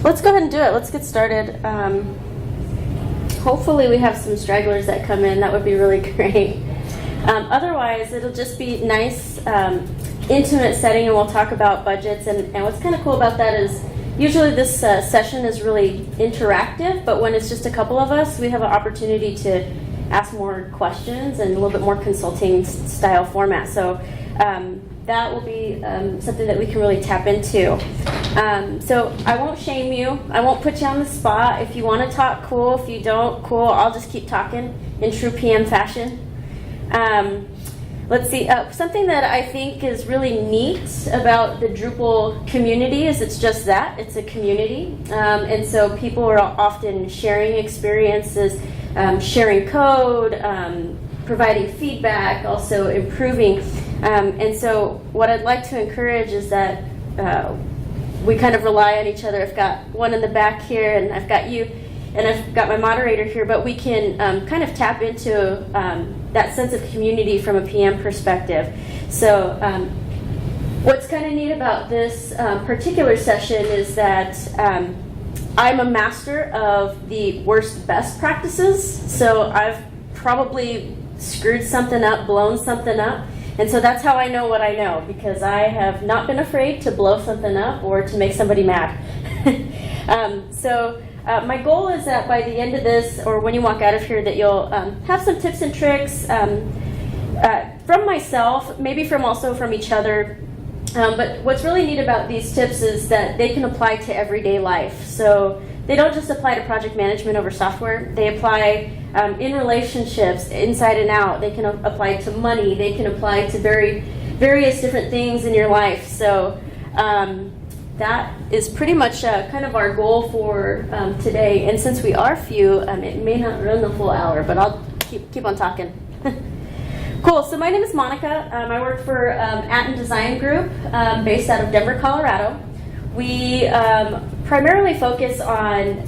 Let's go ahead and do it. Let's get started. Hopefully we have some stragglers that come in. That would be really great. Otherwise, it'll just be nice, intimate setting, and we'll talk about budgets. And what's kind of cool about that is usually this session is really interactive, but when it's just a couple of us, we have an opportunity to ask more questions and a little bit more consulting style format. So that will be something that we can really tap into. So I won't shame you. I won't put you on the spot. If you want to talk, cool. If you don't, cool. I'll just keep talking in true PM fashion. Let's see. Something that I think is really neat about the Drupal community is it's just that. It's a community. And so people are often sharing experiences, sharing code, providing feedback, also improving. And so what I'd like to encourage is that we kind of rely on each other. I've got one in the back here, and I've got you, and I've got my moderator here, but we can kind of tap into that sense of community from a PM perspective. So what's kind of neat about this particular session is that I'm a master of the worst best practices. So I've probably screwed something up, blown something up. And so that's how I know what I know, because I have not been afraid to blow something up or to make somebody mad. My goal is that by the end of this, or when you walk out of here, that you'll have some tips and tricks from myself, maybe also from each other. But what's really neat about these tips is that they can apply to everyday life. So they don't just apply to project management over software. They apply in relationships, inside and out. They can apply to money. They can apply to various different things in your life. So that is pretty much kind of our goal for today. And since we are few, it may not run the full hour, but I'll keep on talking. Cool. So my name is Monika. I work for Atten Design Group, based out of Denver, Colorado. We primarily focus on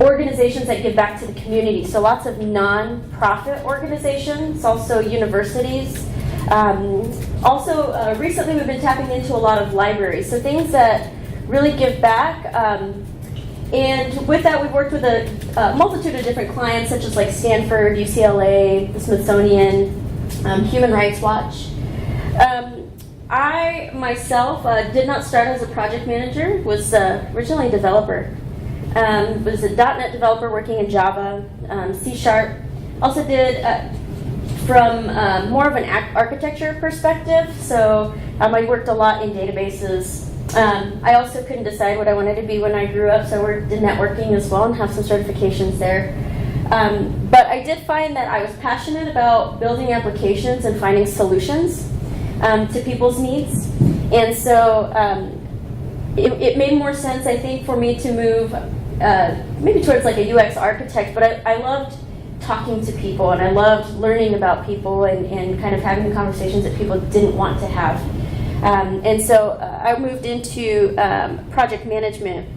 organizations that give back to the community. So lots of non-profit organizations, also universities. Recently we've been tapping into a lot of libraries, so things that really give back. And with that, we've worked with a multitude of different clients, such as like Stanford, UCLA, the Smithsonian, Human Rights Watch. I myself did not start as a project manager, was originally a developer. Was a .NET developer working in Java, C#. Also did from more of an architecture perspective, so I worked a lot in databases. I also couldn't decide what I wanted to be when I grew up, so I did networking as well and have some certifications there. But I did find that I was passionate about building applications and finding solutions to people's needs. And so it made more sense, I think, for me to move maybe towards like a UX architect, but I loved talking to people, and I loved learning about people and kind of having conversations that people didn't want to have. And so I moved into project management.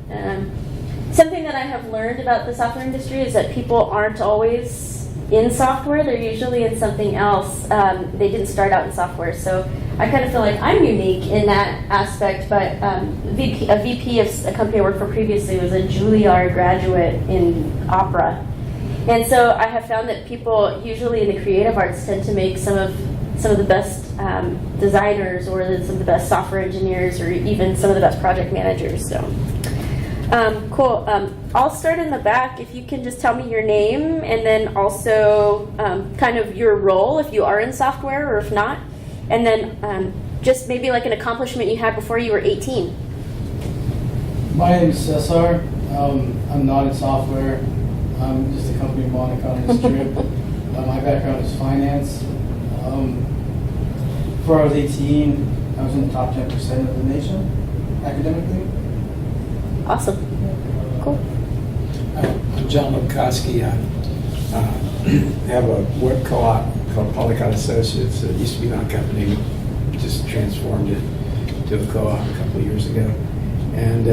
Something that I have learned about the software industry is that people aren't always in software. They're usually in something else. They didn't start out in software. So I kind of feel like I'm unique in that aspect, but a VP of a company I worked for previously was a Juilliard graduate in opera. And so I have found that people usually in the creative arts tend to make some of the best designers, or some of the best software engineers, or even some of the best project managers. So cool. I'll start in the back. If you can just tell me your name, and then also kind of your role, if you are in software or if not, and then just maybe like an accomplishment you had before you were 18. My name is Cesar. I'm not in software. I'm just accompanying Monika on this trip. My background is finance. Before I was 18, I was in the top 10% of the nation, academically. Awesome. Cool. I'm John Lukowski. I have a web co-op called Polycott Associates. It used to be my company. We just transformed it to a co-op a couple of years ago. And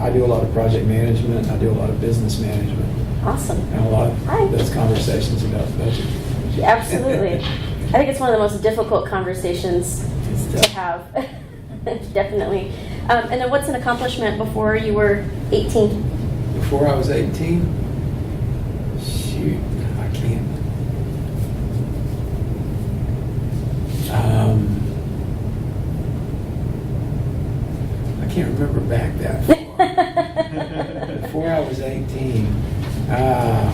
I do a lot of project management. I do a lot of business management. Awesome. And a lot of those conversations about budget. Absolutely. I think it's one of the most difficult conversations to have. Definitely. And then what's an accomplishment before you were 18? Before I was 18, shoot, I can't. I can't remember back that far. Before I was 18, I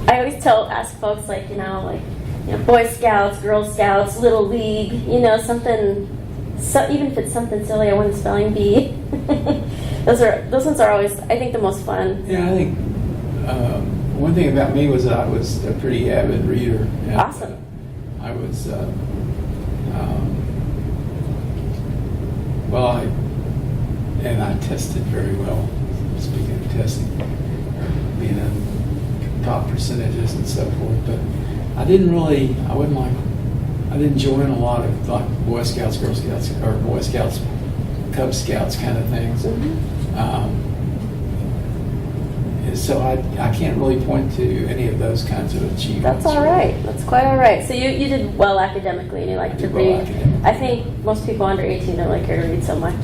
always ask folks like, Boy Scouts, Girl Scouts, Little League, something, so even if it's something silly, I won the spelling bee. Those ones are always, I think, the most fun. yeah, I think one thing about me was that I was a pretty avid reader. And, Awesome. I was, I tested very well. Speaking of testing, being in top percentages and so forth, but I didn't join a lot of like Boy Scouts, Girl Scouts, or Boy Scouts, Cub Scouts kind of things. And so I can't really point to any of those kinds of achievements. That's all right. That's quite all right. So you did well academically, and you like to read. I think most people under 18 don't like her to read so much.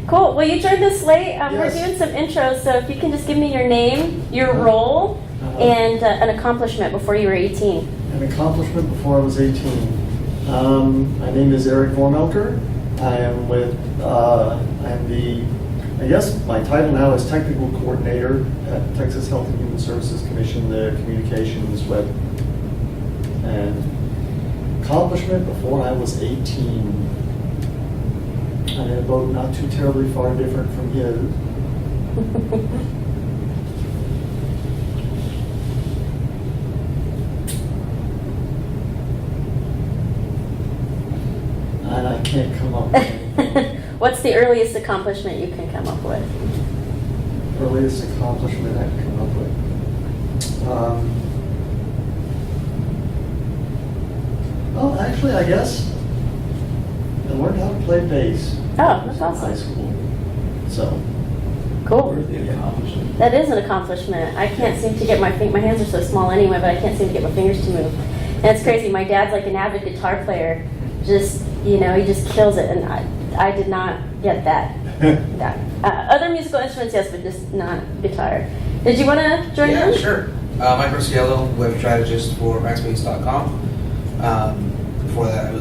Cool. Well, you joined us late. Yes. We're doing some intros, so if you can just give me your name, your role, and an accomplishment before you were 18. An accomplishment before I was 18. My name is Eric Vormelker. I am with, I guess my title now is Technical Coordinator at Texas Health and Human Services Commission, the communications web. And accomplishment before I was 18. I'm in a boat not too terribly far different from his. And I can't come up with anything. What's the earliest accomplishment you can come up with? Earliest accomplishment I can come up with. Well, actually, I guess I learned how to play bass. Oh, that's in awesome. high school. So, Cool. Worthy accomplishment. That is an accomplishment. I can't seem to get my hands are so small anyway, but I can't seem to get my fingers to move. And it's crazy. My dad's like an avid guitar player. Just, he just kills it. And I did not get that. Other musical instruments, yes, but just not guitar. Did you want to join Yeah, in? sure. Mike Rosciello, web strategist for Backspace.com. Before that, I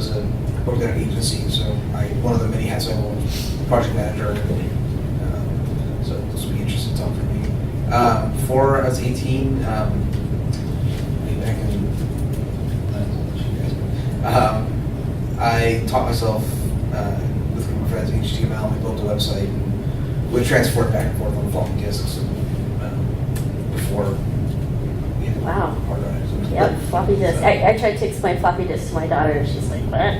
worked at an agency, so one of the many hats I wore was project manager. So this will be interesting talk for me. Before I was 18, I taught myself with a group of friends HTML. We built a website and would transport back and forth on floppy disks before. Wow. Hard drives. Yep, floppy disk. So- I tried to explain floppy disk to my daughter, and she's like, what?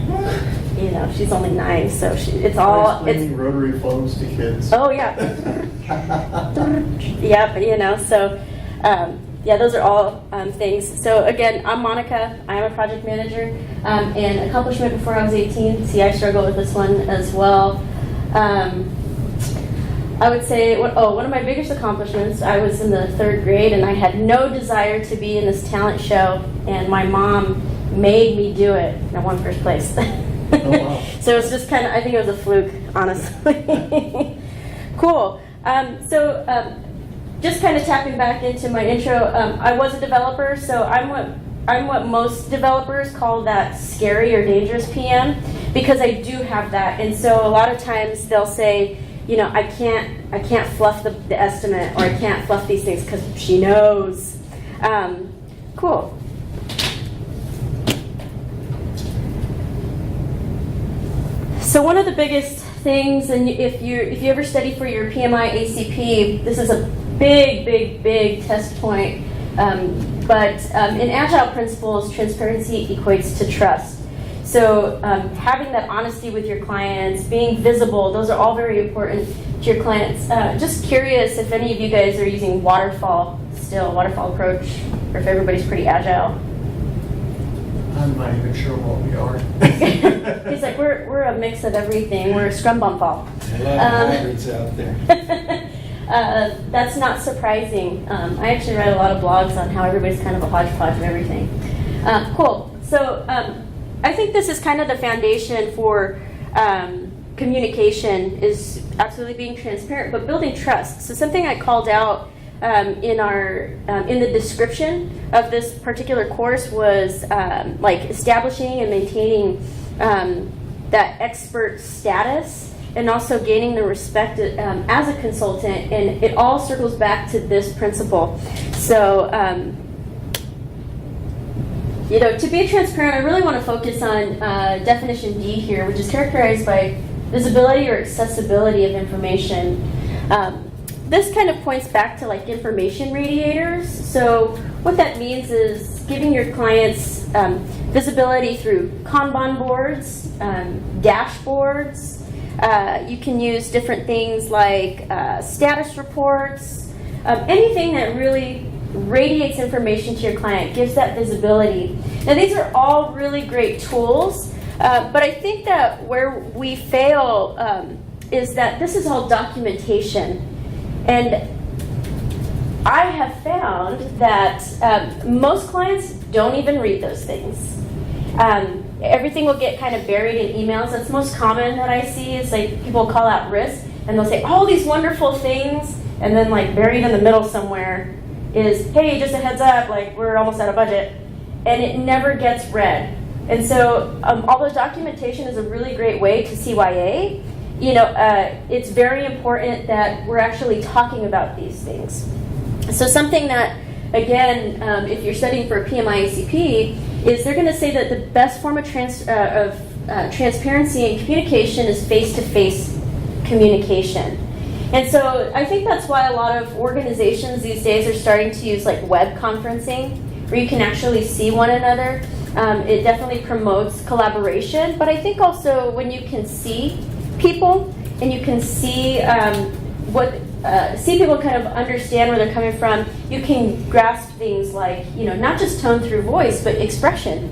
She's only 9, so it's all, explaining rotary phones to kids. oh yeah. Yep, so, those are all things. So again, I'm Monika. I'm a project manager. And accomplishment before I was 18. See, I struggle with this one as well. I would say, one of my biggest accomplishments, I was in the 3rd grade and I had no desire to be in this talent show, and my mom made me do it, and I won 1st place. Oh, wow. So it was just kind of, I think it was a fluke, honestly. Cool. Just kind of tapping back into my intro, I was a developer, so I'm what most developers call that scary or dangerous PM, because I do have that. And so a lot of times they'll say, I can't fluff the estimate, or I can't fluff these things because she knows. Cool. So one of the biggest things, and if you ever study for your PMI ACP, this is a big test point. But in agile principles, transparency equates to trust. So having that honesty with your clients, being visible, those are all very important to your clients. Just curious if any of you guys are using waterfall approach, or if everybody's pretty agile. I'm not even sure what we are. He's like, we're a mix of everything. We're a scrum bump all. A lot of hybrids out there. That's not surprising. I actually write a lot of blogs on how everybody's kind of a hodgepodge of everything. Cool. So I think this is kind of the foundation for communication is absolutely being transparent, but building trust. So something I called out in the description of this particular course was like establishing and maintaining that expert status, and also gaining the respect as a consultant. And it all circles back to this principle. So, to be transparent, I really want to focus on definition D here, which is characterized by visibility or accessibility of information. This kind of points back to like information radiators. So what that means is giving your clients visibility through Kanban boards, dashboards. You can use different things like status reports, anything that really radiates information to your client, gives that visibility. Now these are all really great tools, but I think that where we fail is that this is all documentation. And I have found that most clients don't even read those things. Everything will get kind of buried in emails. That's most common that I see is like people call out risk and they'll say all these wonderful things, and then like buried in the middle somewhere is, hey, just a heads up, like we're almost out of budget, and it never gets read. And so although documentation is a really great way to CYA, it's very important that we're actually talking about these things. So something that, again, if you're studying for a PMI-ACP, is they're going to say that the best form of transparency and communication is face-to-face communication. And so I think that's why a lot of organizations these days are starting to use like web conferencing, where you can actually see one another. It definitely promotes collaboration, but I think also when you can see people and you can see see people kind of understand where they're coming from, you can grasp things like, not just tone through voice, but expression.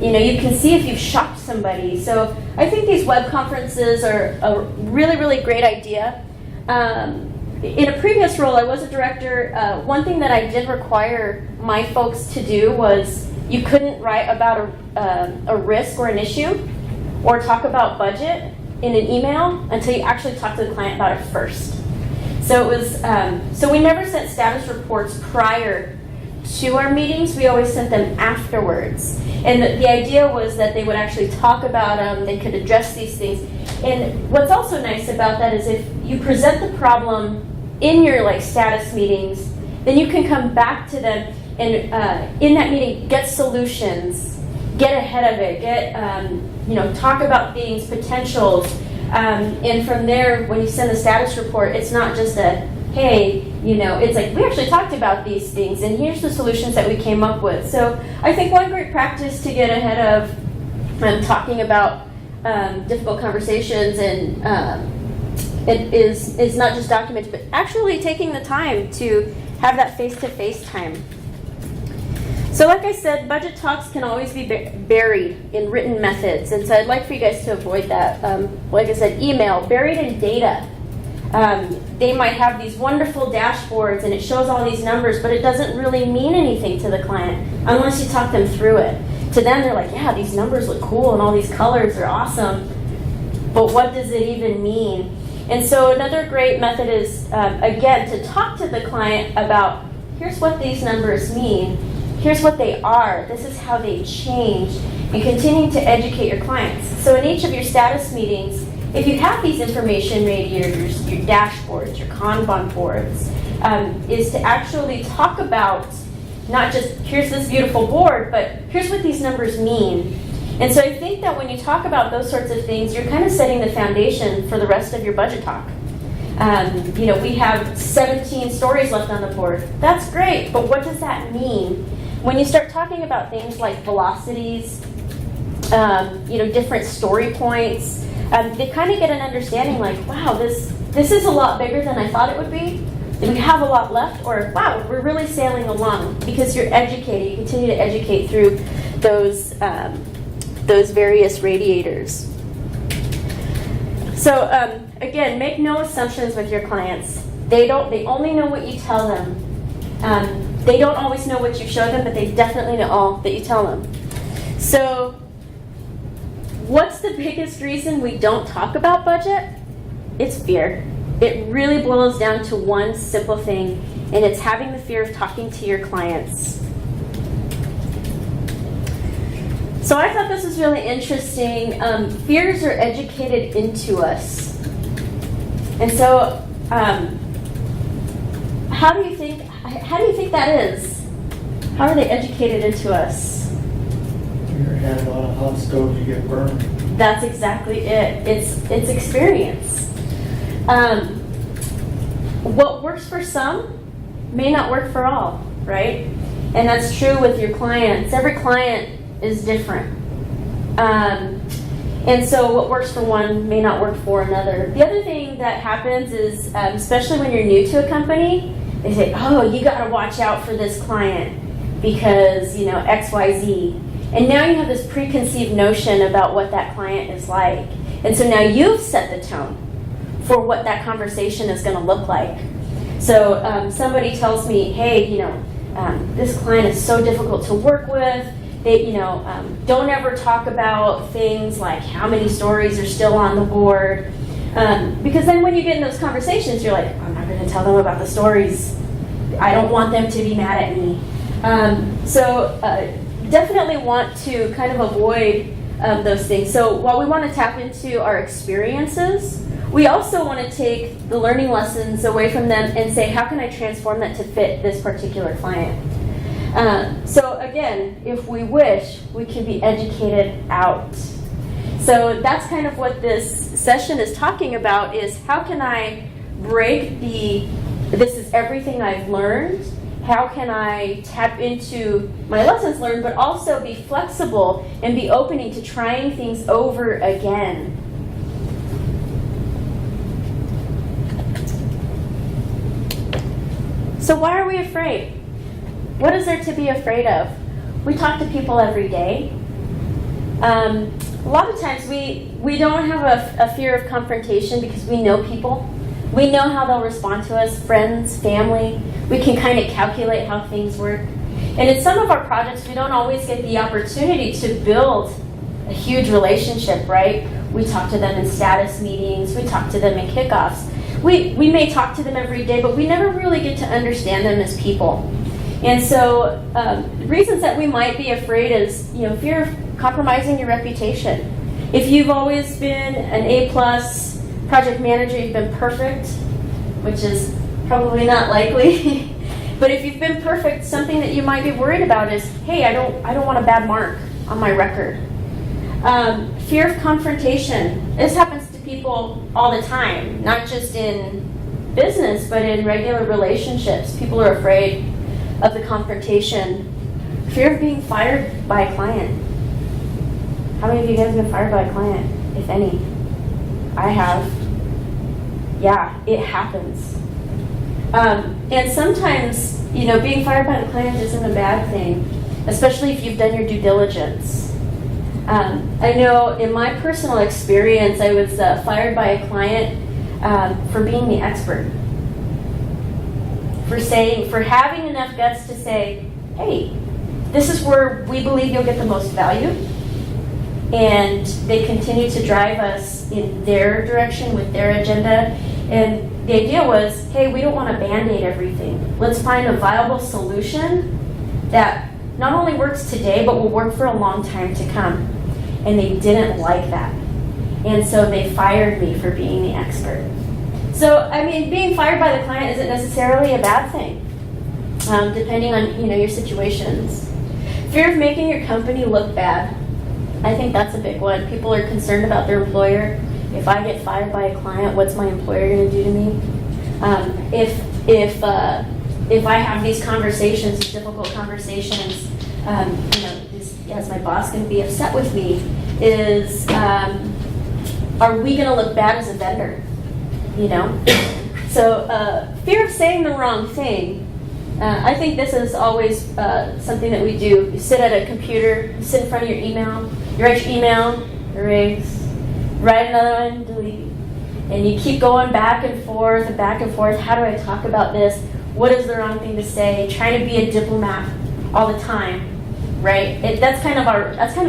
You can see if you've shocked somebody. So I think these web conferences are a really, really great idea. In a previous role, I was a director. One thing that I did require my folks to do was you couldn't write about a risk or an issue or talk about budget in an email until you actually talk to the client about it first. So it was. So we never sent status reports prior to our meetings. We always sent them afterwards. And the idea was that they would actually talk about them. They could address these things. And what's also nice about that is if you present the problem in your status meetings, then you can come back to them and in that meeting get solutions, get ahead of it, talk about things, potentials, and from there, when you send the status report, it's not just a, hey, it's like, we actually talked about these things, and here's the solutions that we came up with. So I think one great practice to get ahead of talking about difficult conversations and it is not just documented, but actually taking the time to have that face-to-face time. So like I said, budget talks can always be buried in written methods, and so I'd like for you guys to avoid that. Like I said, email, buried in data. They might have these wonderful dashboards and it shows all these numbers, but it doesn't really mean anything to the client unless you talk them through it. To them, they're like, yeah, these numbers look cool and all these colors are awesome, but what does it even mean? And so another great method is, again, to talk to the client about, here's what these numbers mean, here's what they are, this is how they change, and continuing to educate your clients. So in each of your status meetings, if you have these information radiators, your dashboards, your Kanban boards, is to actually talk about not just here's this beautiful board, but here's what these numbers mean. And so I think that when you talk about those sorts of things, you're kind of setting the foundation for the rest of your budget talk. We have 17 stories left on the board. That's great, but what does that mean? When you start talking about things like velocities, different story points, they kind of get an understanding like, wow, this is a lot bigger than I thought it would be. We have a lot left, or wow, we're really sailing along, because you're educated. You continue to educate through those various radiators. So again, make no assumptions with your clients. They only know what you tell them. They don't always know what you show them, but they definitely know all that you tell them. So what's the biggest reason we don't talk about budget? It's fear. It really boils down to one simple thing, and it's having the fear of talking to your clients. So I thought this was really interesting. Fears are educated into us. And so how do you think that is? How are they educated into us? Your hand on a hot stove, you get burned. That's exactly it. It's experience. What works for some may not work for all, right? And that's true with your clients. Every client is different. And so what works for one may not work for another. The other thing that happens is, especially when you're new to a company, they say, oh, you got to watch out for this client because, you know, X, Y, Z. And now you have this preconceived notion about what that client is like. And so now you've set the tone for what that conversation is going to look like. So somebody tells me, hey, you know, this client is so difficult to work with. They, you know, don't ever talk about things like how many stories are still on the board. Because then when you get in those conversations, you're like, I'm not going to tell them about the stories. I don't want them to be mad at me. So definitely want to kind of avoid those things. So while we want to tap into our experiences, we also want to take the learning lessons away from them and say, how can I transform that to fit this particular client? So again, if we wish, we can be educated out. So that's kind of what this session is talking about, is how can I break this is everything I've learned, how can I tap into my lessons learned, but also be flexible and be opening to trying things over again. So why are we afraid? What is there to be afraid of? We talk to people every day. A lot of times we don't have a fear of confrontation because we know people. We know how they'll respond to us, friends, family. We can kind of calculate how things work. And in some of our projects, we don't always get the opportunity to build a huge relationship, right? We talk to them in status meetings. We talk to them in kickoffs. We may talk to them every day, but we never really get to understand them as people. And so reasons that we might be afraid is, you know, fear of compromising your reputation. If you've always been an A+ project manager, you've been perfect, which is probably not likely. But if you've been perfect, something that you might be worried about is, hey, I don't want a bad mark on my record. Fear of confrontation. This happens to people all the time, not just in business, but in regular relationships. People are afraid of the confrontation. Fear of being fired by a client. How many of you guys have been fired by a client, if any? I have. Yeah, it happens. And sometimes, you know, being fired by the client isn't a bad thing, especially if you've done your due diligence. I know in my personal experience, I was fired by a client for being the expert. For having enough guts to say, hey, this is where we believe you'll get the most value. And they continue to drive us in their direction with their agenda. And the idea was, hey, we don't want to band-aid everything. Let's find a viable solution that not only works today, but will work for a long time to come. And they didn't like that. And so they fired me for being the expert. So, I mean, being fired by the client isn't necessarily a bad thing, depending on, you know, your situations. Fear of making your company look bad. I think that's a big one. People are concerned about their employer. If I get fired by a client, what's my employer going to do to me? If I have these conversations, these difficult conversations, you know, is my boss going to be upset with me? Are we going to look bad as a vendor? You know? So fear of saying the wrong thing. I think this is always something that we do. You sit at a computer, you sit in front of your email, you write your email, erase, write another one, delete. And you keep going back and forth and back and forth. How do I talk about this? What is the wrong thing to say? Trying to be a diplomat all the time. right? That's kind of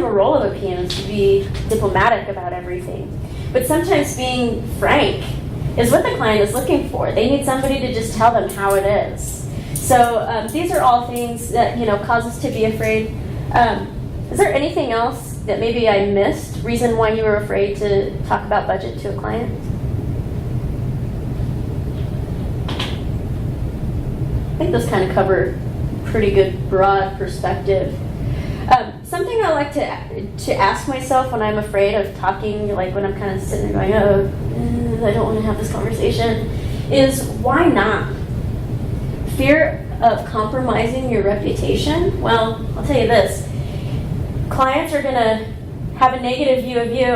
a role of a PM, is to be diplomatic about everything. But sometimes being frank is what the client is looking for. They need somebody to just tell them how it is. So these are all things that cause us to be afraid. Is there anything else that maybe I missed? Reason why you were afraid to talk about budget to a client? I think those kind of cover pretty good broad perspective. Something I like to ask myself when I'm afraid of talking, like when I'm kind of sitting there going, I don't want to have this conversation, is why not? Fear of compromising your reputation? Well, I'll tell you this. Clients are going to have a negative view of you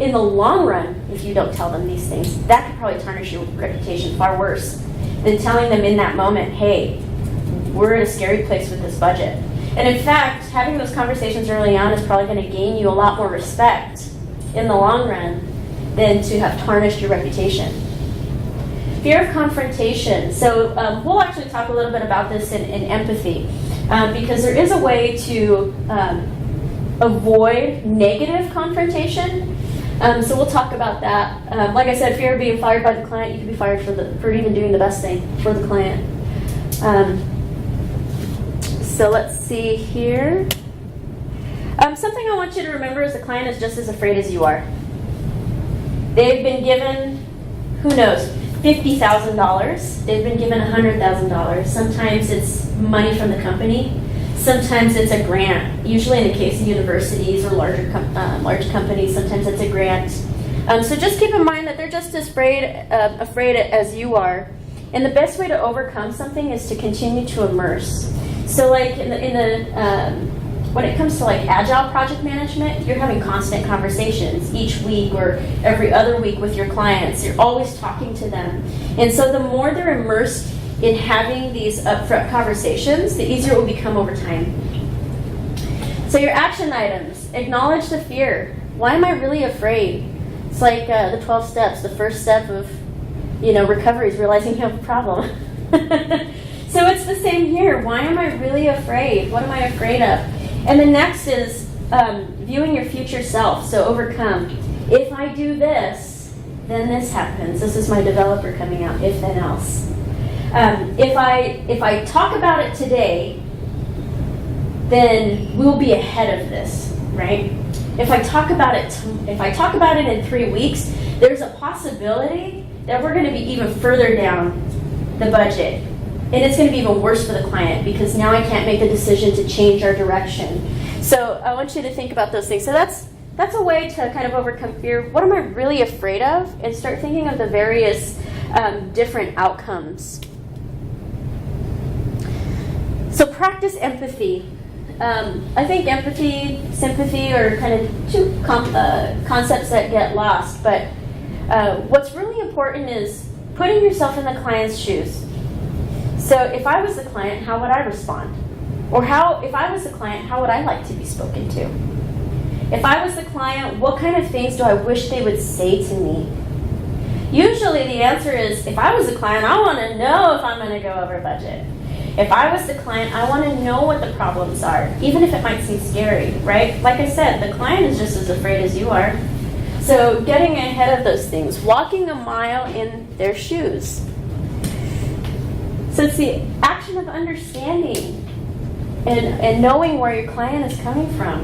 in the long run if you don't tell them these things. That could probably tarnish your reputation far worse than telling them in that moment, hey, we're at a scary place with this budget. And in fact, having those conversations early on is probably going to gain you a lot more respect in the long run than to have tarnished your reputation. Fear of confrontation. So we'll actually talk a little bit about this in empathy, because there is a way to avoid negative confrontation. So we'll talk about that. Like I said, fear of being fired by the client. You can be fired for even doing the best thing for the client. So let's see here. Something I want you to remember is the client is just as afraid as you are. They've been given, who knows, $50,000. They've been given $100,000. Sometimes it's money from the company. Sometimes it's a grant. Usually in the case of universities or large companies, sometimes it's a grant. So just keep in mind that they're just as afraid as you are. And the best way to overcome something is to continue to immerse. So like when it comes to like agile project management, you're having constant conversations each week or every other week with your clients. You're always talking to them. And so the more they're immersed in having these upfront conversations, the easier it will become over time. So your action items, acknowledge the fear. Why am I really afraid? It's like the 12 steps. The first step of recovery is realizing you have a problem. So it's the same here. Why am I really afraid? What am I afraid of? And the next is viewing your future self. So overcome. If I do this, then this happens. This is my developer coming out. If then else. If I talk about it today, then we'll be ahead of this, right? If I talk about it in 3 weeks, there's a possibility that we're going to be even further down the budget. And it's going to be even worse for the client because now I can't make a decision to change our direction. So I want you to think about those things. So that's a way to kind of overcome fear. What am I really afraid of? And start thinking of the various different outcomes. So practice empathy. I think empathy, sympathy are kind of two concepts that get lost. But what's really important is putting yourself in the client's shoes. So if I was the client, how would I respond? Or if I was the client, how would I like to be spoken to? If I was the client, what kind of things do I wish they would say to me? Usually the answer is, if I was the client, I want to know if I'm going to go over budget. If I was the client, I want to know what the problems are, even if it might seem scary, right? Like I said, the client is just as afraid as you are. So getting ahead of those things, walking a mile in their shoes. So it's the action of understanding and knowing where your client is coming from.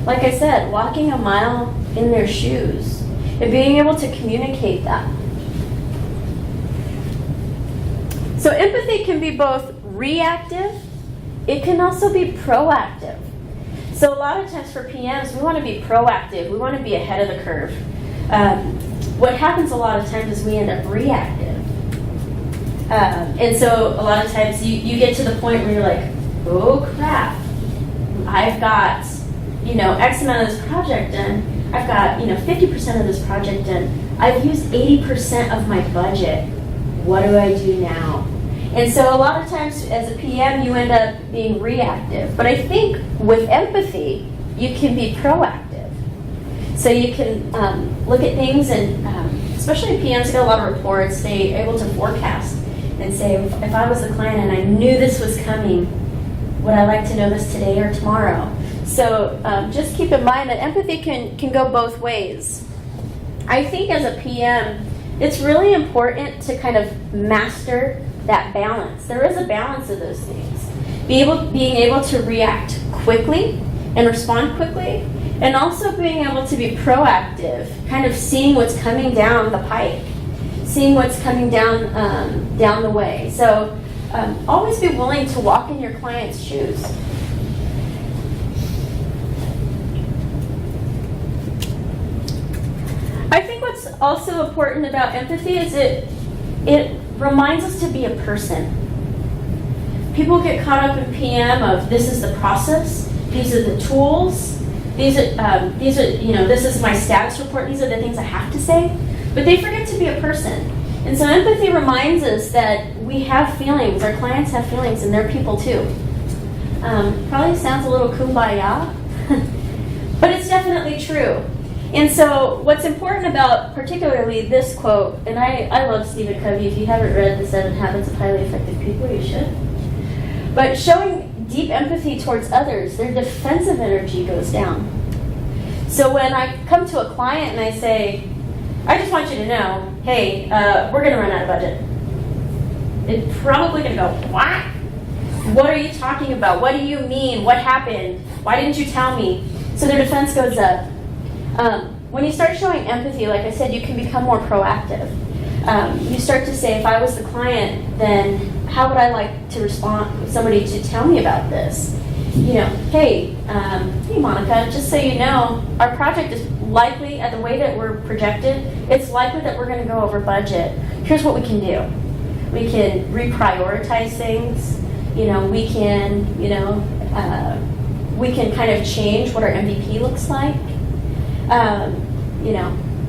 Like I said, walking a mile in their shoes and being able to communicate that. So empathy can be both reactive, it can also be proactive. So a lot of times for PMs, we want to be proactive, we want to be ahead of the curve. What happens a lot of times is we end up reactive. And so a lot of times you get to the point where you're like, oh crap, I've got, X amount of this project done. I've got, 50% of this project done. I've used 80% of my budget. What do I do now? And so a lot of times as a PM, you end up being reactive. But I think with empathy, you can be proactive. So you can look at things and, especially PMs get a lot of reports, they're able to forecast and say, if I was the client and I knew this was coming, Would I like to know this today or tomorrow? So just keep in mind that empathy can go both ways. I think as a PM, it's really important to kind of master that balance. There is a balance of those things. Being able to react quickly and respond quickly, and also being able to be proactive, kind of seeing what's coming down the pike, seeing what's coming down the way. So always be willing to walk in your client's shoes. I think what's also important about empathy is it reminds us to be a person. People get caught up in PM of this is the process, these are the tools, these are this is my status report, these are the things I have to say, but they forget to be a person. And so empathy reminds us that we have feelings, our clients have feelings, and they're people too. Probably sounds a little kumbaya, but it's definitely true. And so what's important about particularly this quote, and I love Stephen Covey. If you haven't read The 7 Habits of Highly Effective People, you should. But showing deep empathy towards others, their defensive energy goes down. So when I come to a client and I say, I just want you to know, hey, we're going to run out of budget. It's probably going to go, what? What are you talking about? What do you mean? What happened? Why didn't you tell me? So their defense goes up. When you start showing empathy, like I said, you can become more proactive. You start to say, if I was the client, then how would I like to respond, somebody to tell me about this? Hey Monika, just so you know, our project is likely, at the way that we're projected, it's likely that we're going to go over budget. Here's what we can do. We can reprioritize things. We can kind of change what our MVP looks like.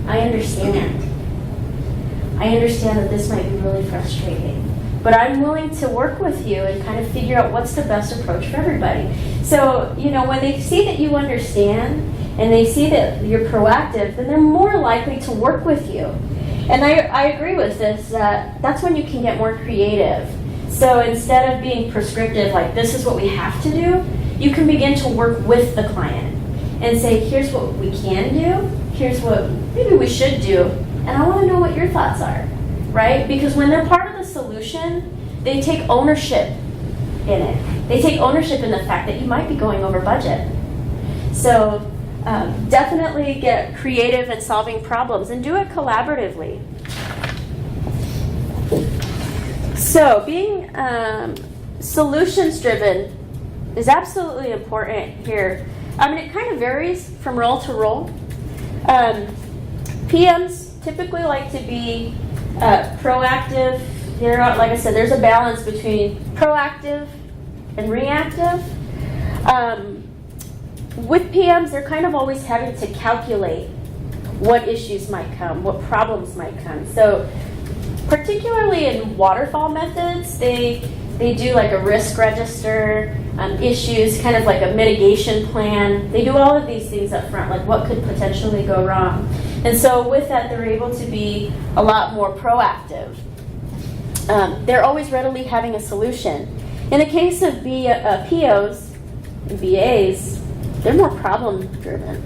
I understand. I understand that this might be really frustrating, but I'm willing to work with you and kind of figure out what's the best approach for everybody. So, when they see that you understand and they see that you're proactive, then they're more likely to work with you. And I agree with this, that's when you can get more creative. So instead of being prescriptive, like this is what we have to do, you can begin to work with the client and say, here's what we can do, here's what maybe we should do, and I want to know what your thoughts are, right? Because when they're part of the solution, they take ownership in it. They take ownership in the fact that you might be going over budget. So definitely get creative at solving problems and do it collaboratively. So being solutions driven is absolutely important here. It kind of varies from role to role. PMs typically like to be proactive. Like I said, there's a balance between proactive and reactive. With PMs, they're kind of always having to calculate what issues might come, what problems might come. So particularly in waterfall methods, they do like a risk register, issues, kind of like a mitigation plan. They do all of these things up front, like what could potentially go wrong. And so with that, they're able to be a lot more proactive. They're always readily having a solution. In the case of POs and BAs, they're more problem driven.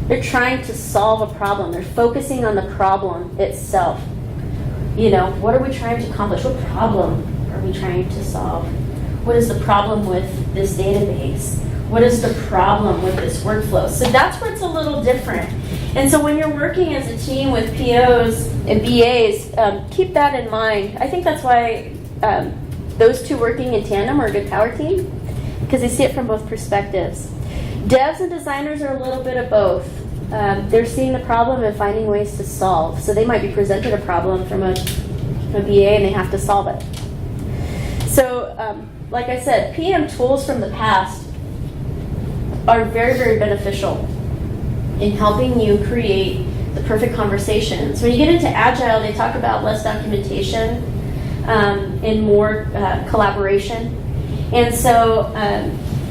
They're trying to solve a problem. They're focusing on the problem itself. What are we trying to accomplish? What problem are we trying to solve? What is the problem with this database? What is the problem with this workflow? So that's where it's a little different. And so when you're working as a team with POs and BAs, keep that in mind. I think that's why those two working in tandem are a good power team, because they see it from both perspectives. Devs and designers are a little bit of both. They're seeing the problem and finding ways to solve. So they might be presented a problem from a BA and they have to solve it. So, like I said, PM tools from the past are very, very beneficial in helping you create the perfect conversations. When you get into Agile, they talk about less documentation and more collaboration. And so,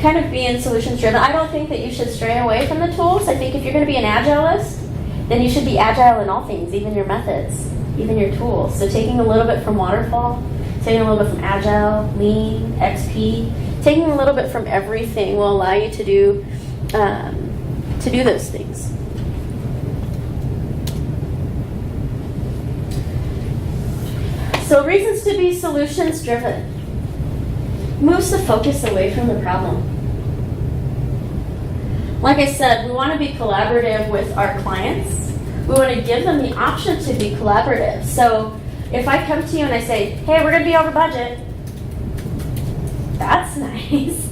kind of being solutions driven. I don't think that you should stray away from the tools. I think if you're going to be an Agilist, then you should be agile in all things, even your methods, even your tools. So taking a little bit from Waterfall, taking a little bit from Agile, Lean, XP, Taking a little bit from everything will allow you to do those things. So reasons to be solutions driven moves the focus away from the problem. Like I said, we want to be collaborative with our clients. We want to give them the option to be collaborative. So if I come to you and I say, hey, we're going to be over budget, that's nice.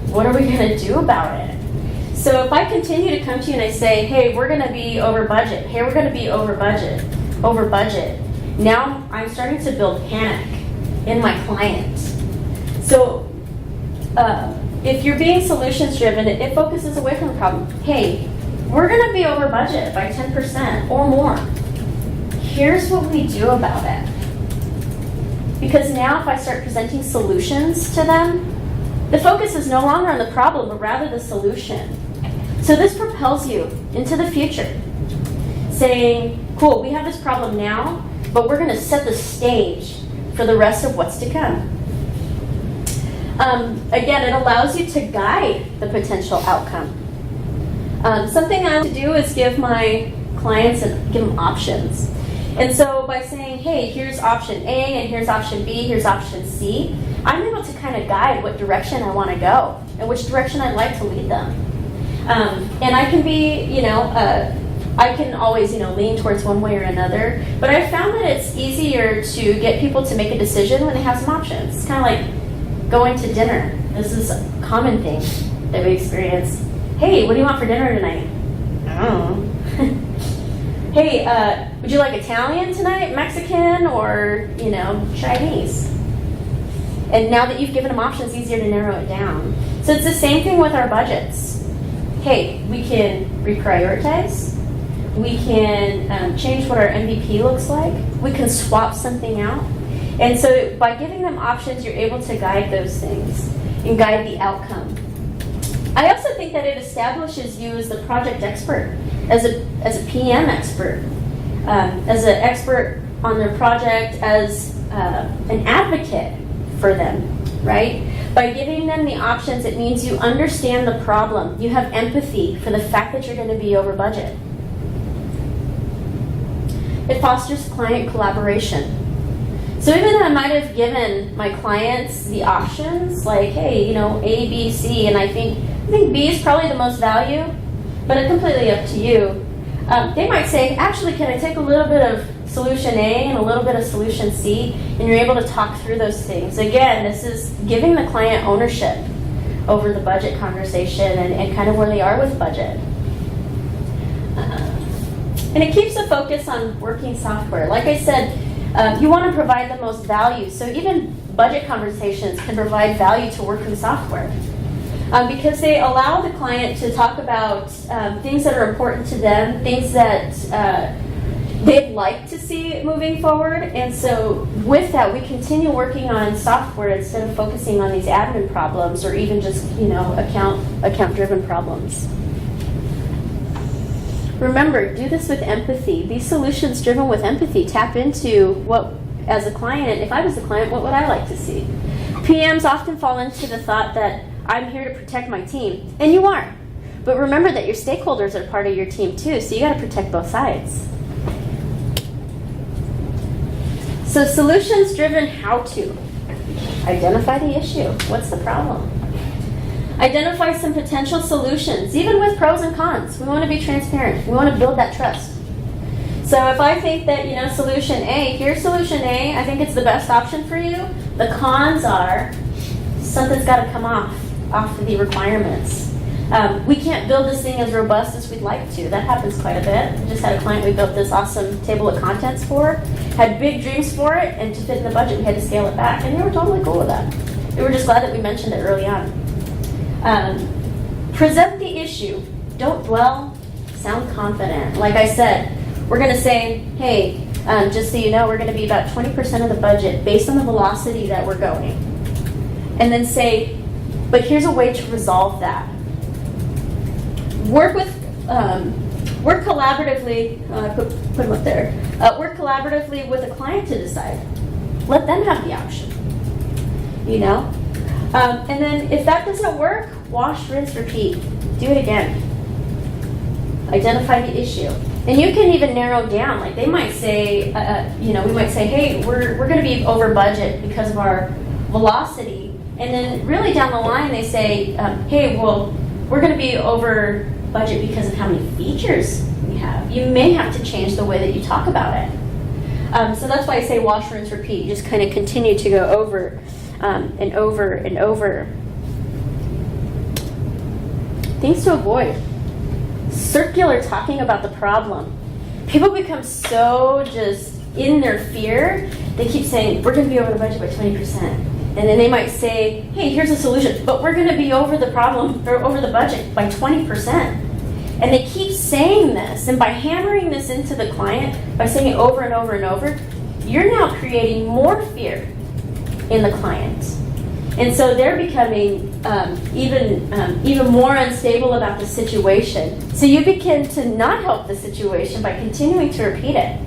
What are we going to do about it? So if I continue to come to you and I say, hey, we're going to be over budget, hey, we're going to be over budget, now I'm starting to build panic in my client. So if you're being solutions driven, it focuses away from the problem. Hey, we're going to be over budget by 10% or more. Here's what we do about it. Because now if I start presenting solutions to them, the focus is no longer on the problem, but rather the solution. So this propels you into the future, saying, cool, we have this problem now, but we're going to set the stage for the rest of what's to come. Again, it allows you to guide the potential outcome. Something I like to do is give my clients give them options. And so by saying, hey, here's option A, and here's option B, here's option C, I'm able to kind of guide what direction I want to go and which direction I'd like to lead them. And I can be, I can always, lean towards one way or another. But I've found that it's easier to get people to make a decision when they have some options. It's kind of like going to dinner. This is a common thing that we experience. Hey, what do you want for dinner tonight? I don't know. Hey, would you like Italian tonight, Mexican, or, Chinese? And now that you've given them options, it's easier to narrow it down. So it's the same thing with our budgets. Hey, we can reprioritize. We can change what our MVP looks like. We can swap something out. And so by giving them options, you're able to guide those things and guide the outcome. I also think that it establishes you as the project expert, as a PM expert, as an expert on their project, as an advocate for them, right? By giving them the options, it means you understand the problem. You have empathy for the fact that you're going to be over budget. It fosters client collaboration. So even though I might have given my clients the options, like, hey, A, B, C, and I think B is probably the most value, but it's completely up to you. They might say, actually, can I take a little bit of solution A and a little bit of solution C, and you're able to talk through those things. Again, this is giving the client ownership over the budget conversation and kind of where they are with budget. And it keeps the focus on working software. Like I said, you want to provide the most value. So even budget conversations can provide value to working software. Because they allow the client to talk about things that are important to them, things that they'd like to see moving forward. And so with that, we continue working on software instead of focusing on these admin problems or even just account-driven problems. Remember, do this with empathy. Be solutions driven with empathy. Tap into what, as a client, if I was a client, what would I like to see? PMs often fall into the thought that I'm here to protect my team, and you are. But remember that your stakeholders are part of your team too, so you got to protect both sides. So solutions driven how to. Identify the issue. What's the problem? Identify some potential solutions, even with pros and cons. We want to be transparent. We want to build that trust. So if I think that, solution A, here's solution A, I think it's the best option for you. The cons are something's got to come off the requirements. We can't build this thing as robust as we'd like to. That happens quite a bit. We just had a client we built this awesome table of contents for, had big dreams for it, and to fit in the budget, we had to scale it back. And they were totally cool with that. They were just glad that we mentioned it early on. Present the issue. Don't dwell. Sound confident. Like I said, we're going to say, hey, just so you know, we're going to be about 20% of the budget based on the velocity that we're going. And then say, but here's a way to resolve that. Work collaboratively. Put them up there. Work collaboratively with a client to decide. Let them have the option. And then if that doesn't work, wash, rinse, repeat. Do it again. Identify the issue. And you can even narrow down, like they might say, we might say, hey, we're going to be over budget because of our velocity. And then really down the line, they say, hey, well, we're going to be over budget because of how many features we have. You may have to change the way that you talk about it. So that's why I say wash, rinse, repeat. You just kind of continue to go over and over and over. Things to avoid. Circular talking about the problem. People become so just in their fear, they keep saying, we're going to be over the budget by 20%. And then they might say, hey, here's a solution, but we're going to be over the problem, or over the budget by 20%. And they keep saying this, and by hammering this into the client, by saying it over and over and over, you're now creating more fear in the client. And so they're becoming even more unstable about the situation. So you begin to not help the situation by continuing to repeat it.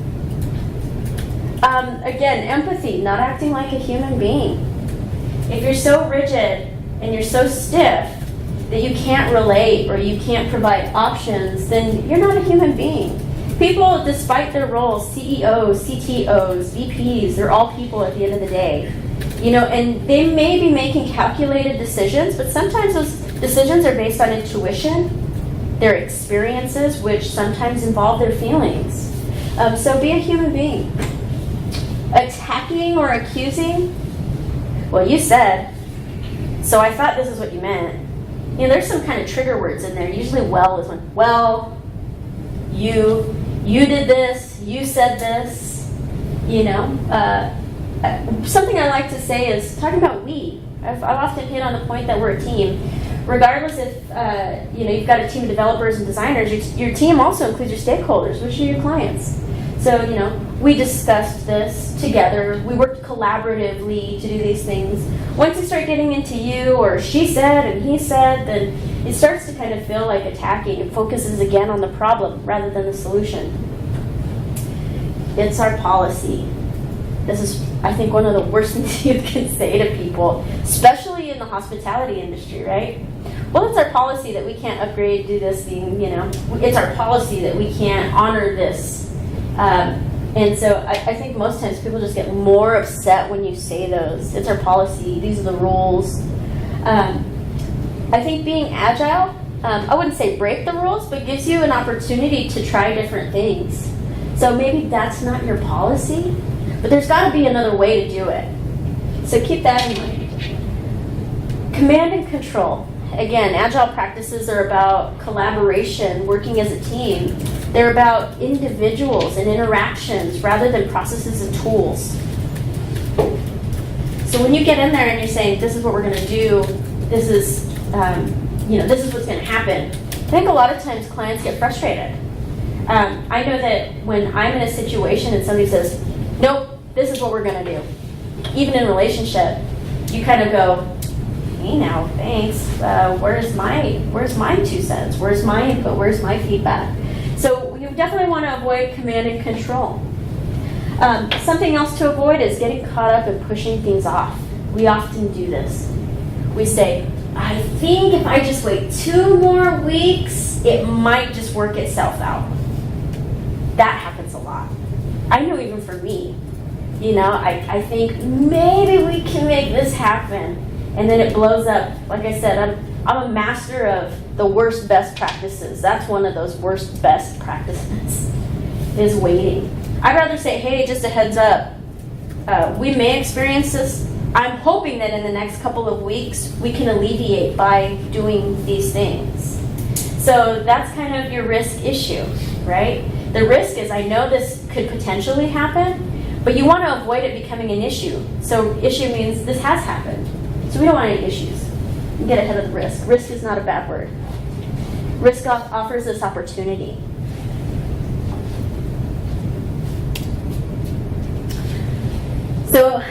Again, empathy, not acting like a human being. If you're so rigid and you're so stiff that you can't relate or you can't provide options, then you're not a human being. People, despite their roles, CEOs, CTOs, VPs, they're all people at the end of the day. And they may be making calculated decisions, but sometimes those decisions are based on intuition, their experiences, which sometimes involve their feelings. So be a human being. Attacking or accusing, well, you said, so I thought this is what you meant. There's some kind of trigger words in there. Usually well is one. Well, you did this, you said this, something I like to say is talking about we. I've often hit on the point that we're a team. Regardless if you've got a team of developers and designers, your team also includes your stakeholders, which are your clients. So we discussed this together. We worked collaboratively to do these things. Once you start getting into you or she said and he said, then it starts to kind of feel like attacking. It focuses again on the problem rather than the solution. It's our policy. This is, I think, one of the worst things you can say to people, especially in the hospitality industry, right? Well, it's our policy that we can't upgrade, do this thing, It's our policy that we can't honor this. And so I think most times people just get more upset when you say those. It's our policy. These are the rules. I think being agile, I wouldn't say break the rules, but gives you an opportunity to try different things. So maybe that's not your policy, but there's got to be another way to do it. So keep that in mind. Command and control. Again, agile practices are about collaboration, working as a team. They're about individuals and interactions rather than processes and tools. So when you get in there and you're saying, this is what we're going to do, this is what's going to happen, I think a lot of times clients get frustrated. I know that when I'm in a situation and somebody says, nope, this is what we're going to do, even in a relationship, you kind of go, hey now, thanks, where's my 2 cents? Where's my input? Where's my feedback? So you definitely want to avoid command and control. Something else to avoid is getting caught up in pushing things off. We often do this. We say, I think if I just wait 2 more weeks, it might just work itself out. That happens a lot. I know even for me, I think maybe we can make this happen. And then it blows up. Like I said, I'm a master of the worst best practices. That's one of those worst best practices, is waiting. I'd rather say, hey, just a heads up. We may experience this. I'm hoping that in the next couple of weeks, we can alleviate by doing these things. So that's kind of your risk issue, right? The risk is, I know this could potentially happen, but you want to avoid it becoming an issue. So issue means this has happened. So we don't want any issues. You get ahead of the risk. Risk is not a bad word. Risk offers us opportunity. So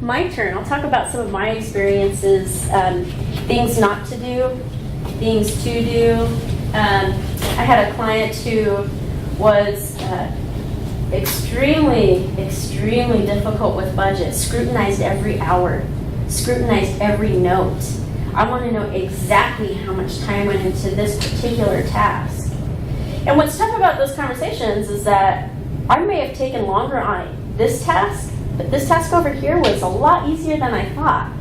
my turn. I'll talk about some of my experiences, things not to do, things to do. I had a client who was extremely difficult with budget, scrutinized every hour. scrutinize every note. I want to know exactly how much time went into this particular task. And what's tough about those conversations is that I may have taken longer on this task, but this task over here was a lot easier than I thought.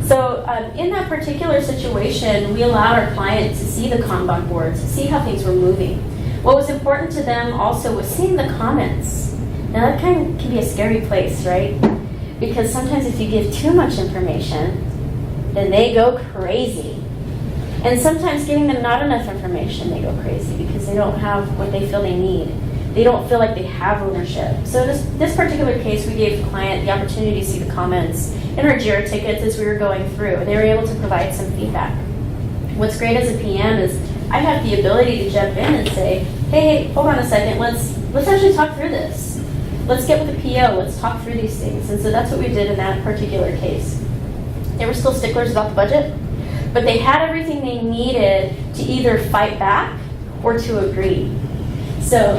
So in that particular situation, we allowed our client to see the Kanban boards, to see how things were moving. What was important to them also was seeing the comments. Now that can be a scary place, right? Because sometimes if you give too much information, then they go crazy. And sometimes giving them not enough information, they go crazy because they don't have what they feel they need. They don't feel like they have ownership. So this particular case, we gave the client the opportunity to see the comments in our JIRA tickets as we were going through. They were able to provide some feedback. What's great as a PM is I have the ability to jump in and say, hey, hold on a second, let's actually talk through this. Let's get with the PO, let's talk through these things. And so that's what we did in that particular case. They were still sticklers about the budget, but they had everything they needed to either fight back or to agree. So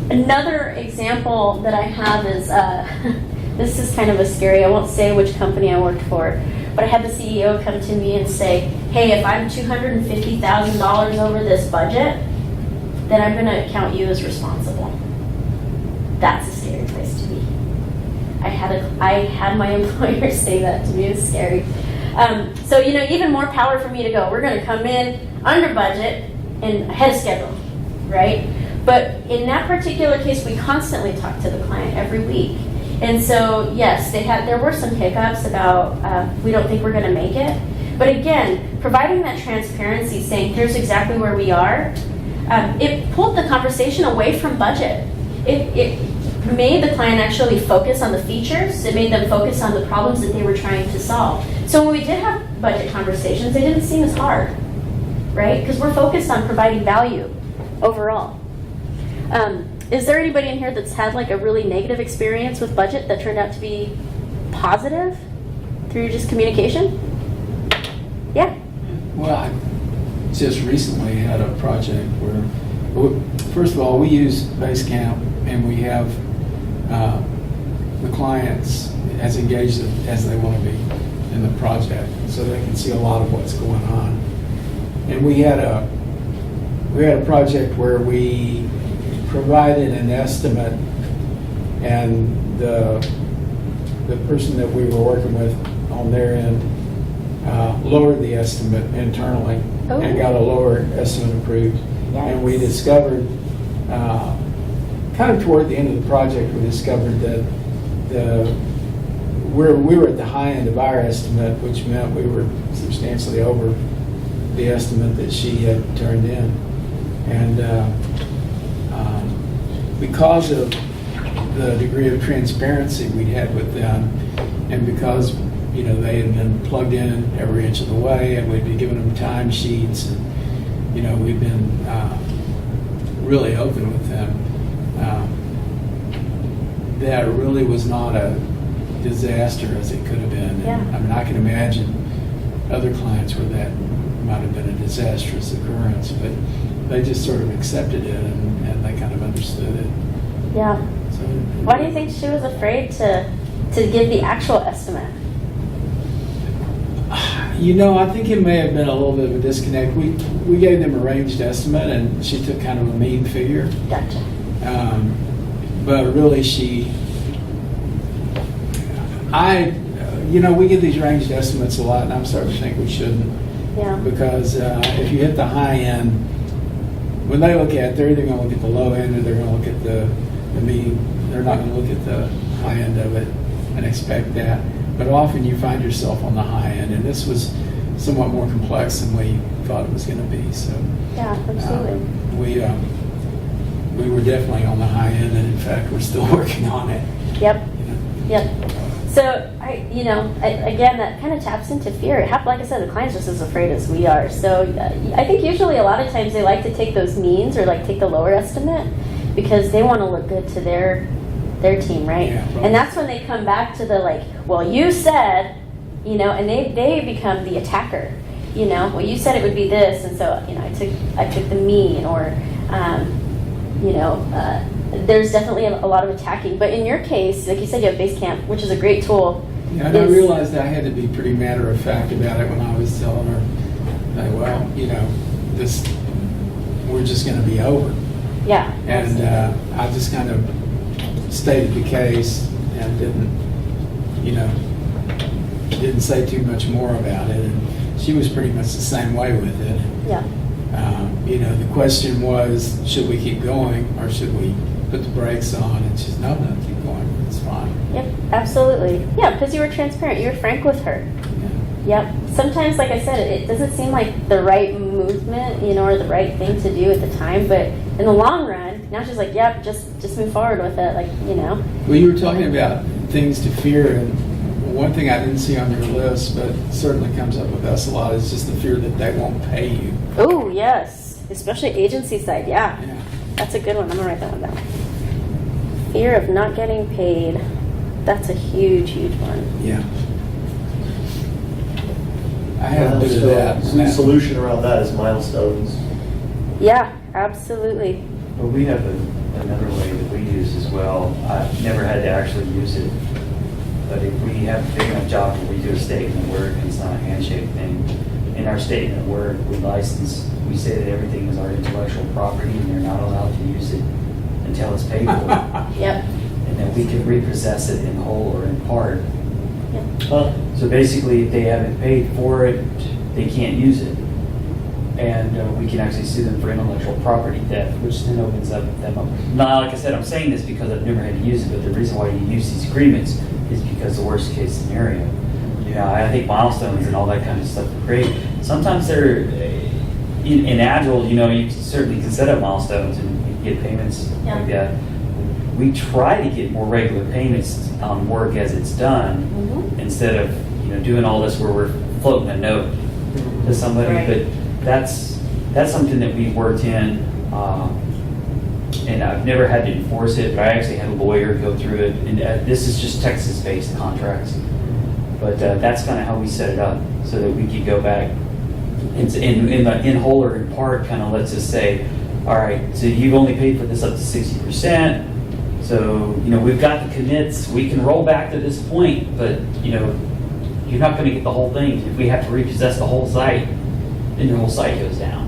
another example that I have is, this is kind of a scary, I won't say which company I worked for, but I had the CEO come to me and say, hey, if I'm $250,000 over this budget, then I'm going to count you as responsible. That's a scary place to be. I had my employer say that to me. It was scary. So, even more power for me to go, we're going to come in under budget and ahead of schedule, right? But in that particular case, we constantly talk to the client every week. And so, yes, there were some hiccups about we don't think we're going to make it. But again, providing that transparency, saying here's exactly where we are, it pulled the conversation away from budget. It made the client actually focus on the features. It made them focus on the problems that they were trying to solve. So when we did have budget conversations, they didn't seem as hard, right? Because we're focused on providing value overall. Is there anybody in here that's had like a really negative experience with budget that turned out to be positive through just communication? Yeah. Well, I just recently had a project where, first of all, we use Basecamp and we have the clients as engaged as they want to be in the project, so they can see a lot of what's going on. And we had a project where we provided an estimate, and the person that we were working with on their end lowered the estimate internally and got a lower estimate approved. Yes. And we discovered, kind of toward the end of the project, we discovered that we were at the high end of our estimate, which meant we were substantially over the estimate that she had turned in. And because of the degree of transparency we had with them, and because they had been plugged in every inch of the way, and we'd been giving them time sheets, and we'd been really open with them, that really was not a disaster as it could have been. Yeah. And, I mean, I can imagine other clients where that might have been a disastrous occurrence, but they just sort of accepted it and they kind of understood it. Yeah. So, Why do you think she was afraid to give the actual estimate? I think it may have been a little bit of a disconnect. We gave them a ranged estimate, and she took kind of a mean figure. Gotcha. But really, we get these ranged estimates a lot, and I'm starting to think we shouldn't. Yeah. Because if you hit the high end, when they look at it, they're either going to look at the low end or they're going to look at the mean. They're not going to look at the high end of it and expect that. But often you find yourself on the high end, and this was somewhat more complex than we thought it was going to be. So Yeah, absolutely. We were definitely on the high end, and in fact, we're still working on it. Yep. Yep. So again, that kind of taps into fear. Like I said, the client's just as afraid as we are. So I think usually a lot of times they like to take those means or like take the lower estimate because they want to look good to their team, right? Yeah, right. And that's when they come back to the like, well, you said, and they become the attacker. Well, you said it would be this, and so I took the mean, or there's definitely a lot of attacking. But in your case, like you said, you have Basecamp, which is a great tool. Yeah, and I realized I had to be pretty matter of fact about it when I was telling her, like, well, this, we're just going to be over. Yeah. And I just kind of stated the case and didn't say too much more about it. And she was pretty much the same way with it. Yeah. The question was, should we keep going or should we put the brakes on? And she's, no, keep going. It's fine. Yep, absolutely. Yeah, because you were transparent. You were frank with her. Yeah. Yep. Sometimes, like I said, it doesn't seem like the right movement, or the right thing to do at the time. But in the long run, now she's like, yep, just move forward with it. Well, you were talking about things to fear, and one thing I didn't see on your list, but certainly comes up with us a lot, is just the fear that they won't pay you. Oh, yes. Especially agency side. Yeah. Yeah. That's a good one. I'm going to write that one down. Fear of not getting paid. That's a huge, huge one. Yeah. I have a bit of that. The solution around that is milestones. Yeah, absolutely. Well, we have another way that we use as well. I've never had to actually use it, but if we have a big enough job where we do a statement of work, and it's not a handshake thing, in our statement of work, we say that everything is our intellectual property and they're not allowed to use it until it's paid for. Yep. And then we can repossess it in whole or in part. Yep. So basically, if they haven't paid for it, they can't use it. And we can actually sue them for intellectual property theft, which then opens them up. Now, like I said, I'm saying this because I've never had to use it, but the reason why you use these agreements is because the worst case scenario. I think milestones and all that kind of stuff are great. Sometimes they're, in Agile, you certainly can set up milestones and you can get payments like that. We try to get more regular payments on work as it's done, instead of doing all this where we're floating a note to somebody. Right. But that's something that we've worked in, and I've never had to enforce it. But I actually had a lawyer go through it, and this is just Texas-based contracts. But that's kind of how we set it up, so that we could go back in whole or in part. Kind of lets us say, all right, so you've only paid for this up to 60%. So, we've got the commits, we can roll back to this point, but, you're not going to get the whole thing. If we have to repossess the whole site, then your whole site goes down.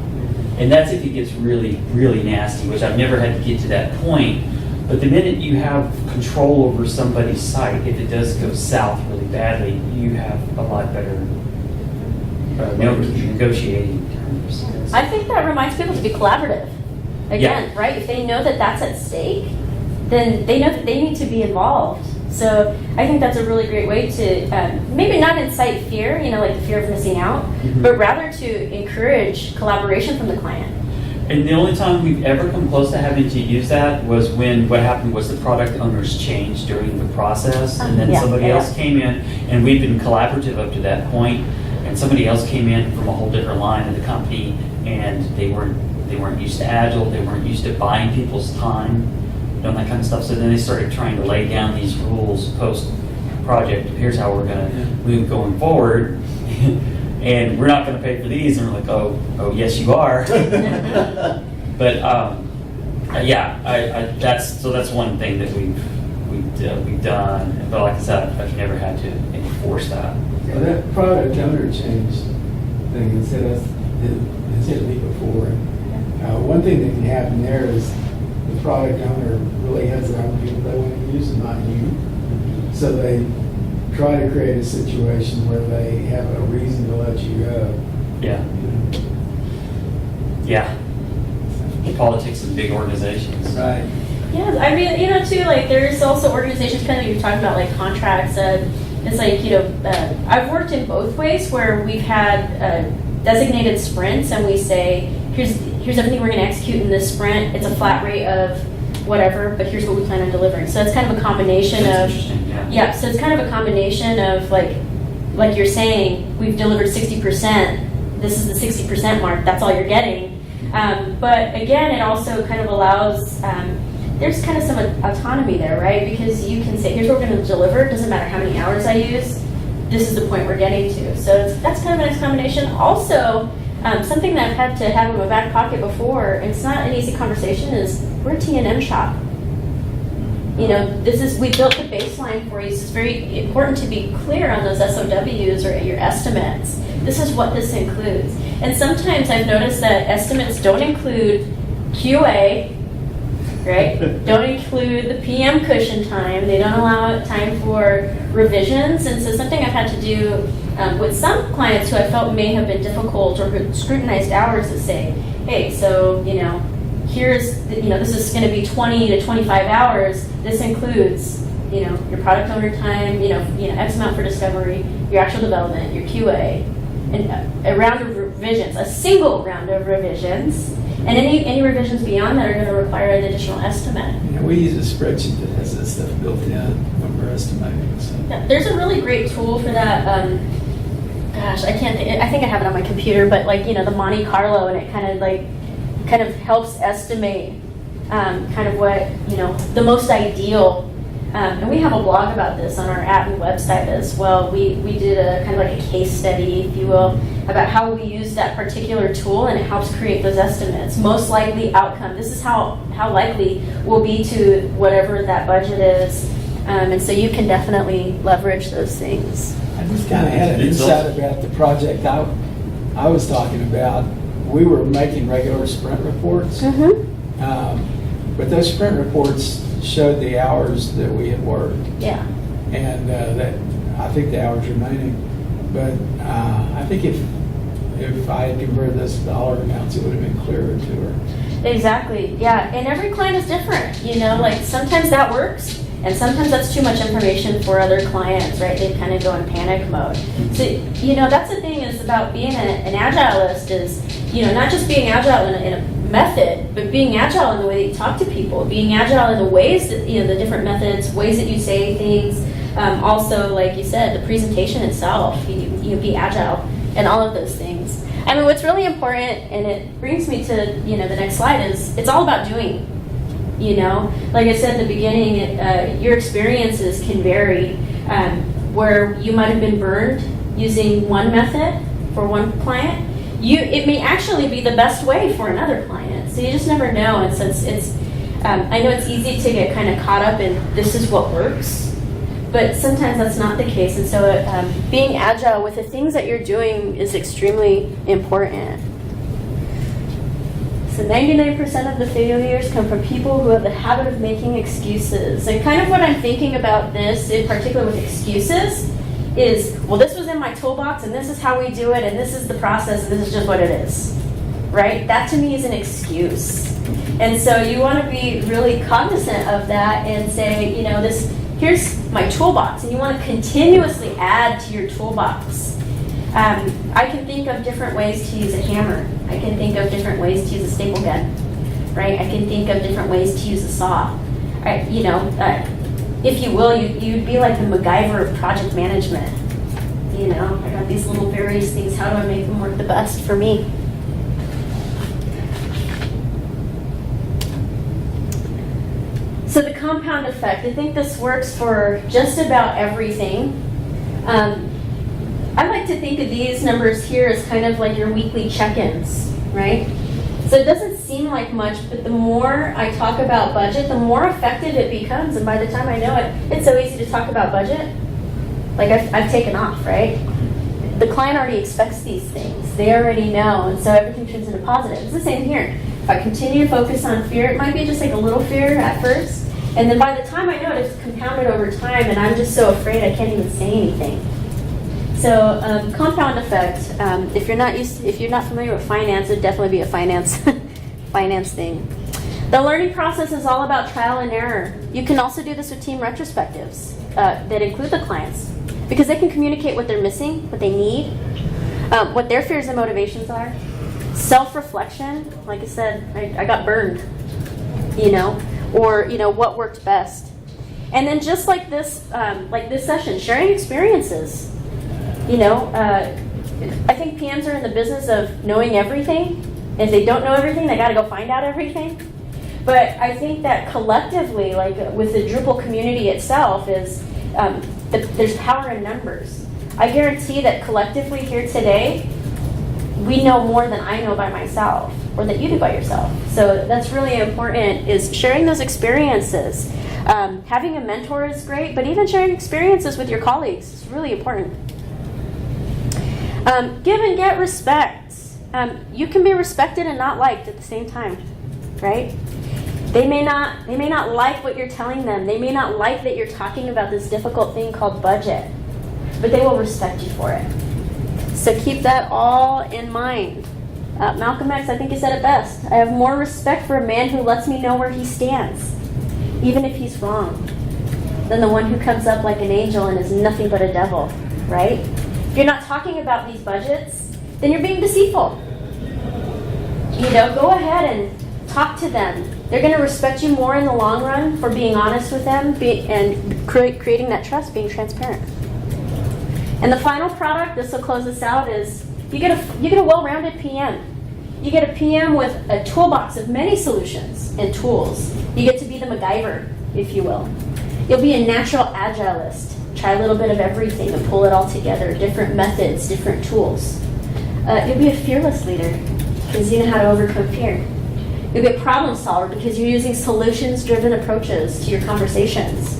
And that's if it gets really, really nasty, which I've never had to get to that point. But the minute you have control over somebody's site, if it does go south really badly, you have a lot better negotiating terms. I think that reminds people to be collaborative. Again, right? If they know that that's at stake, then they know that they need to be involved. So I think that's a really great way to maybe not incite fear, like the fear of missing out, but rather to encourage collaboration from the client. And the only time we've ever come close to having to use that was when what happened was the product owners changed during the process, and then somebody else came in, and we'd been collaborative up to that point, and somebody else came in from a whole different line of the company, and they weren't used to Agile, they weren't used to buying people's time, that kind of stuff. So then they started trying to lay down these rules post-project. Here's how we're going to move going forward. And we're not going to pay for these. And we're like, oh, yes, you are. But that's one thing that we've done. But like I said, I've never had to enforce that. Well, that product owner change thing has hit me before. One thing that can happen there is the product owner really has their own people they want to use, and not you. So they try to create a situation where they have a reason to let you go. Yeah. Yeah. Politics in big organizations. Right. Yeah, I mean, too, there's also organizations, kind of you're talking about, contracts. It's I've worked in both ways where we've had designated sprints, and we say, here's everything we're going to execute in this sprint. It's a flat rate of whatever, but here's what we plan on delivering. So it's kind of a combination of, so it's kind of a combination of like you're saying, we've delivered 60%. This is the 60% mark. That's all you're getting. But again, it also kind of allows, there's kind of some autonomy there, right? Because you can say, here's what we're going to deliver. It doesn't matter how many hours I use. This is the point we're getting to. So that's kind of a nice combination. Also, something that I've had to have in my back pocket before, and it's not an easy conversation, is we're a T&M shop. You know, we built the baseline for you, so it's very important to be clear on those SOWs or your estimates. This is what this includes. And sometimes I've noticed that estimates don't include QA, right? Don't include the PM cushion time. They don't allow time for revisions. And so something I've had to do with some clients who I felt may have been difficult or who scrutinized hours is say, hey, so, you know, here's, you know, this is going to be 20 to 25 hours. This includes, you know, your product owner time, you know, X amount for discovery, your actual development, your QA, and a round of revisions, a single round of revisions, and any revisions beyond that are going to require an additional estimate. Yeah, we use a spreadsheet that has that stuff built in when we're estimating. So. Yeah, there's a really great tool for that. Gosh, I can't think. I think I have it on my computer, but like, you know, the Monte Carlo, and it kind of helps estimate kind of what, you know, the most ideal. And we have a blog about this on our app and website as well. We did a kind of like a case study, if you will, about how we use that particular tool, and it helps create those estimates. Most likely outcome. This is how likely we'll be to whatever that budget is. And so you can definitely leverage those things. I just kind of had an insight about the project I was talking about. We were making regular sprint reports, but those sprint reports showed the hours that we had worked. Yeah. And that I think the hours remaining. But I think if I had converted those to dollar amounts, it would have been clearer to her. Exactly. Yeah. And every client is different. You know, like sometimes that works, and sometimes that's too much information for other clients, right? They kind of go in panic mode. So, you know, that's the thing is about being an agilist is, you know, not just being agile in a method, but being agile in the way that you talk to people, being agile in the ways that, you know, the different methods, ways that you say things. Also, like you said, the presentation itself, you be agile and all of those things. I mean, what's really important, and it brings me to, you know, the next slide, is it's all about doing. You know, like I said at the beginning, your experiences can vary. Where you might have been burned using one method for one client, it may actually be the best way for another client. So you just never know. And so it's I know it's easy to get kind of caught up in this is what works, but sometimes that's not the case. And so being agile with the things that you're doing is extremely important. So 99% of the failures come from people who have the habit of making excuses. And kind of what I'm thinking about this, in particular with excuses, is, well, this was in my toolbox, and this is how we do it, and this is the process, and this is just what it is. Right? That to me is an excuse. And so you want to be really cognizant of that and say, you know, here's my toolbox, and you want to continuously add to your toolbox. I can think of different ways to use a hammer. I can think of different ways to use a staple gun, right? I can think of different ways to use a saw. You know, if you will, you'd be like the MacGyver of project management. You know, I got these little various things. How do I make them work the best for me? So the compound effect, I think this works for just about everything. I like to think of these numbers here as kind of like your weekly check-ins, right? So it doesn't seem like much, but the more I talk about budget, the more effective it becomes. And by the time I know it, it's so easy to talk about budget. Like I've taken off, right? The client already expects these things. They already know, and so everything turns into positive. It's the same here. If I continue to focus on fear, it might be just like a little fear at first, and then by the time I know it, it's compounded over time, and I'm just so afraid I can't even say anything. So compound effect. If you're not familiar with finance, it'd definitely be a finance thing. The learning process is all about trial and error. You can also do this with team retrospectives that include the clients, because they can communicate what they're missing, what they need, what their fears and motivations are. Self-reflection, like I said, I got burned, you know, or you know what worked best. And then just like this session, sharing experiences. You know, I think PMs are in the business of knowing everything. If they don't know everything, they got to go find out everything. But I think that collectively, like with the Drupal community itself, is there's power in numbers. I guarantee that collectively here today, we know more than I know by myself, or that you do by yourself. So that's really important, is sharing those experiences. Having a mentor is great, but even sharing experiences with your colleagues is really important. Give and get respect. You can be respected and not liked at the same time, right? They may not like what you're telling them. They may not like that you're talking about this difficult thing called budget, but they will respect you for it. So keep that all in mind. Malcolm X, I think he said it best. I have more respect for a man who lets me know where he stands, even if he's wrong, than the one who comes up like an angel and is nothing but a devil, right? If you're not talking about these budgets, then you're being deceitful. Go ahead and talk to them. They're going to respect you more in the long run for being honest with them and creating that trust, being transparent. And the final product, this will close us out, is you get a well-rounded PM. You get a PM with a toolbox of many solutions and tools. You get to be the MacGyver, if you will. You'll be a natural agilist. Try a little bit of everything and pull it all together. Different methods, different tools. You'll be a fearless leader because you know how to overcome fear. You'll be a problem solver because you're using solutions-driven approaches to your conversations.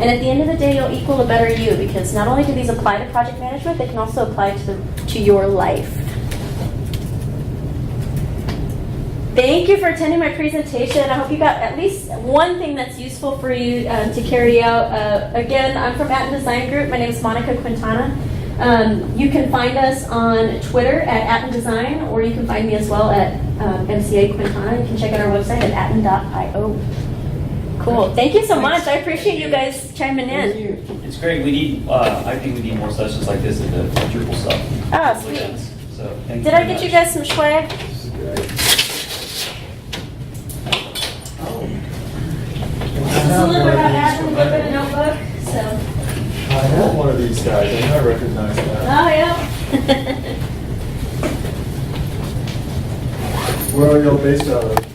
And at the end of the day, you'll equal a better you because not only do these apply to project management, they can also apply to your life. Thank you for attending my presentation. I hope you got at least one thing that's useful for you to carry out. Again, I'm from Atten Design Group. My name is Monika Quintana. You can find us on Twitter at Atten Design, or you can find me as well at MCA Quintana. You can check out our website at atten.io. Cool. Thank you so much. I appreciate you guys chiming in. It's great. We need, I think we need more sessions like this at the Drupal stuff. Ah, sweet. So, thank you Did I very get you much. guys some swag? Just a little bit about Atten, a little bit of notebook. So. I have one of these guys, I know I recognize that. Oh, yeah. Where are y'all based out of?